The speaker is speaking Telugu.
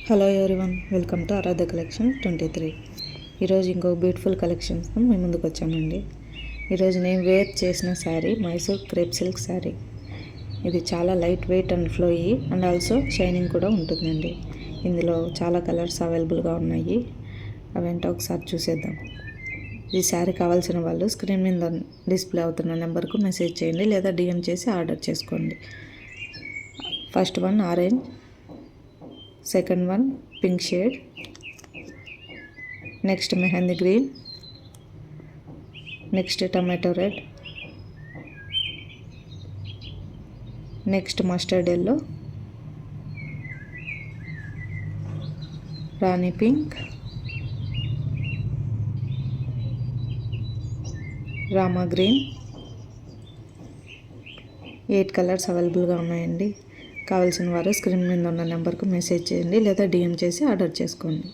Hello everyone, welcome to Aradha collection 23. ఈరోజు ఇంకొక బ్యూటిఫుల్ కలెక్షన్స్తో మేము ముందుకు వచ్చానండి. ఈరోజు నేను వేర్ చేసిన శారీ మైసూర్ క్రేప్ సిల్క్ శారీ. ఇది చాలా light weight and flowy and also shining కూడా ఉంటుందండి. ఇందులో చాలా కలర్స్ అవైలబుల్గా ఉన్నాయి. అవేంటో ఒకసారి చూసేద్దాం. ఈ శారీ కావాల్సిన వాళ్ళు స్క్రీన్ మీద డిస్ప్లే అవుతున్న నెంబర్కు మెసేజ్ చేయండి లేదా డిఎం చేసి ఆర్డర్ చేసుకోండి. First one orange, second one pink shade, next mehendi green, next tomato red, next mustard yellow, rani pink, rama green. 8 colours అవైలబుల్గా ఉన్నాయండి. కావాల్సిన వారు స్క్రీన్ మీద ఉన్న నెంబర్కు మెసేజ్ చేయండి లేదా డిఎం చేసి ఆర్డర్ చేసుకోండి.